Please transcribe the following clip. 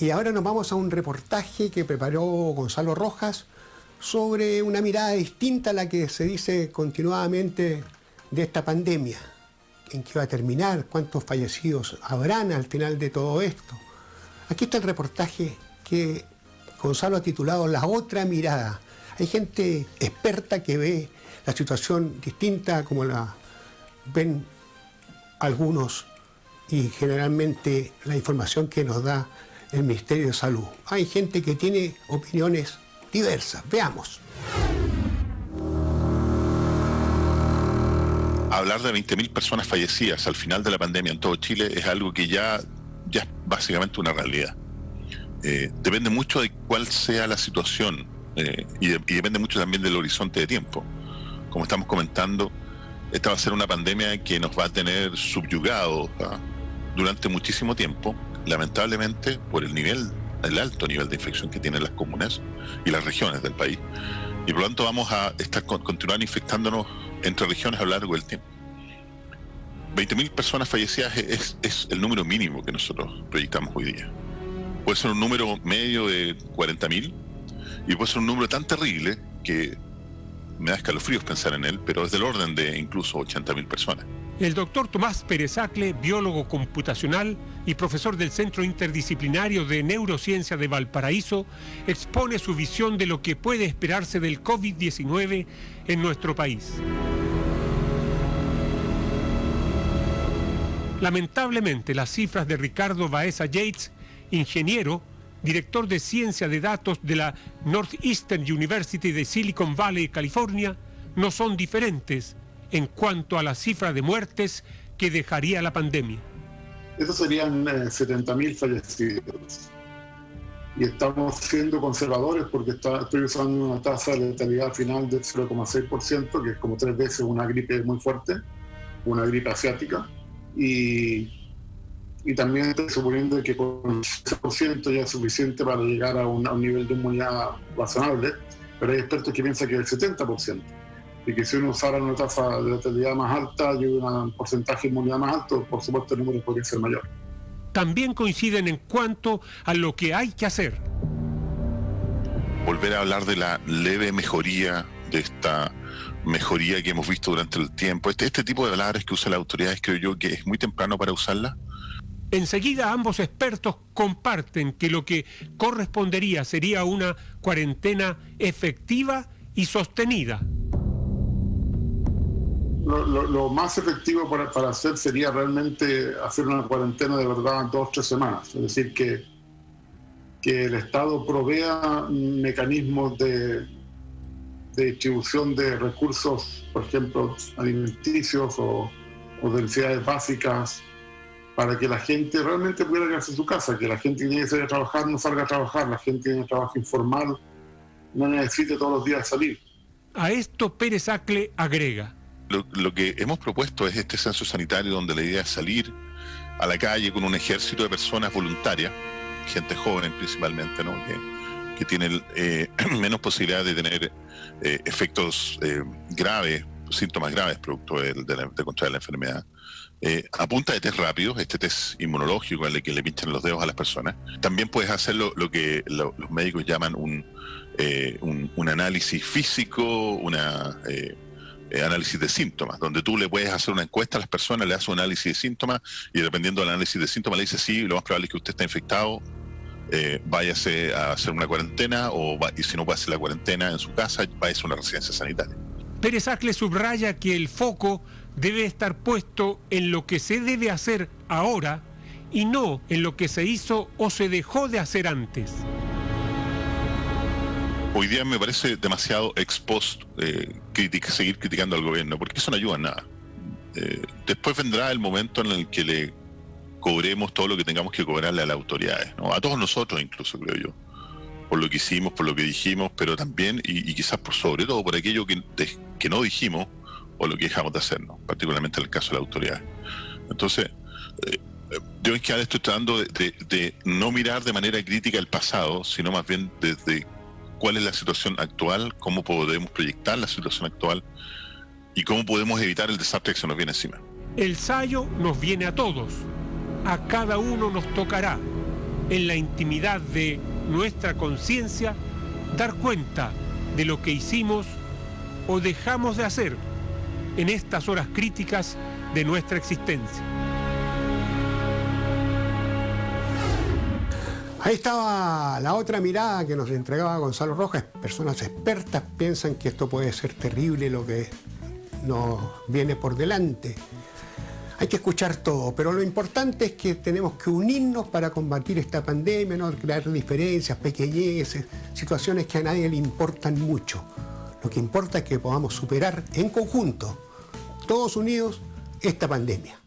Y ahora nos vamos a un reportaje que preparó Gonzalo Rojas sobre una mirada distinta a la que se dice continuadamente de esta pandemia. ¿En qué va a terminar? ¿Cuántos fallecidos habrán al final de todo esto? Aquí está el reportaje que Gonzalo ha titulado La otra mirada. Hay gente experta que ve la situación distinta como la ven algunos y generalmente la información que nos da el Ministerio de Salud. Hay gente que tiene opiniones diversas. Veamos. Hablar de 20.000 personas fallecidas al final de la pandemia en todo Chile es algo que ya es básicamente una realidad. Depende mucho de cuál sea la situación y depende mucho también del horizonte de tiempo. Como estamos comentando, esta va a ser una pandemia que nos va a tener subyugados durante muchísimo tiempo, lamentablemente por el alto nivel de infección que tienen las comunas y las regiones del país. Y por lo tanto vamos a continuar infectándonos entre regiones a lo largo del tiempo. 20.000 personas fallecidas es el número mínimo que nosotros proyectamos hoy día. Puede ser un número medio de 40.000 y puede ser un número tan terrible que me da escalofríos pensar en él, pero es del orden de incluso 80.000 personas. El doctor Tomás Perezacle, biólogo computacional y profesor del Centro Interdisciplinario de Neurociencia de Valparaíso, expone su visión de lo que puede esperarse del COVID-19 en nuestro país. Lamentablemente, las cifras de Ricardo Baeza Yates, ingeniero, director de ciencia de datos de la Northeastern University de Silicon Valley, California, no son diferentes en cuanto a la cifra de muertes que dejaría la pandemia. Estos serían 70.000 fallecidos. Y estamos siendo conservadores porque estoy usando una tasa de letalidad final del 0,6%, que es como 3 veces una gripe muy fuerte, una gripe asiática. Y también estoy suponiendo que con 6% ya es suficiente para llegar a un nivel de inmunidad razonable, pero hay expertos que piensan que es el 70%. Y que si uno usara una tasa de letalidad más alta y un porcentaje de inmunidad más alto, por supuesto el número podría ser mayor. También coinciden en cuanto a lo que hay que hacer. Volver a hablar de la leve mejoría, de esta mejoría que hemos visto durante el tiempo. Este tipo de palabras que usan las autoridades, creo yo que es muy temprano para usarlas. Enseguida ambos expertos comparten que lo que correspondería sería una cuarentena efectiva y sostenida. Lo más efectivo para hacer sería realmente hacer una cuarentena de verdad 2 o 3 semanas. Es decir, que el Estado provea mecanismos de distribución de recursos, por ejemplo, alimenticios o de necesidades básicas, para que la gente realmente pudiera quedarse en su casa, que la gente que tiene que salir a trabajar no salga a trabajar, la gente que tiene trabajo informal no necesite todos los días salir. A esto Perezacle agrega. Lo que hemos propuesto es este censo sanitario donde la idea es salir a la calle con un ejército de personas voluntarias, gente joven principalmente, ¿no? que tiene menos posibilidad de tener efectos graves, síntomas graves producto de contraer la enfermedad. A punta de test rápidos, este test inmunológico en el que le pinchan los dedos a las personas. También puedes hacer lo que los médicos llaman un análisis físico, análisis de síntomas, donde tú le puedes hacer una encuesta a las personas, le haces un análisis de síntomas y dependiendo del análisis de síntomas le dices sí, lo más probable es que usted está infectado, váyase a hacer una cuarentena y si no puede hacer la cuarentena en su casa, váyase a una residencia sanitaria. Perezacle subraya que el foco debe estar puesto en lo que se debe hacer ahora y no en lo que se hizo o se dejó de hacer antes. Hoy día me parece demasiado ex post seguir criticando al gobierno, porque eso no ayuda en nada. Después vendrá el momento en el que le cobremos todo lo que tengamos que cobrarle a las autoridades, ¿no? A todos nosotros incluso, creo yo, por lo que hicimos, por lo que dijimos, pero también y quizás por sobre todo por aquello que no dijimos o lo que dejamos de hacer, ¿no? Particularmente en el caso de las autoridades. Entonces, yo en general estoy tratando de no mirar de manera crítica el pasado, sino más bien desde cuál es la situación actual, cómo podemos proyectar la situación actual y cómo podemos evitar el desastre que se nos viene encima. El sayo nos viene a todos, a cada uno nos tocará. en la intimidad de nuestra conciencia, dar cuenta de lo que hicimos o dejamos de hacer en estas horas críticas de nuestra existencia. Ahí estaba la otra mirada que nos entregaba Gonzalo Rojas. Personas expertas piensan que esto puede ser terrible, lo que nos viene por delante. Hay que escuchar todo, pero lo importante es que tenemos que unirnos para combatir esta pandemia, no crear diferencias, pequeñeces, situaciones que a nadie le importan mucho. Lo que importa es que podamos superar en conjunto, todos unidos, esta pandemia.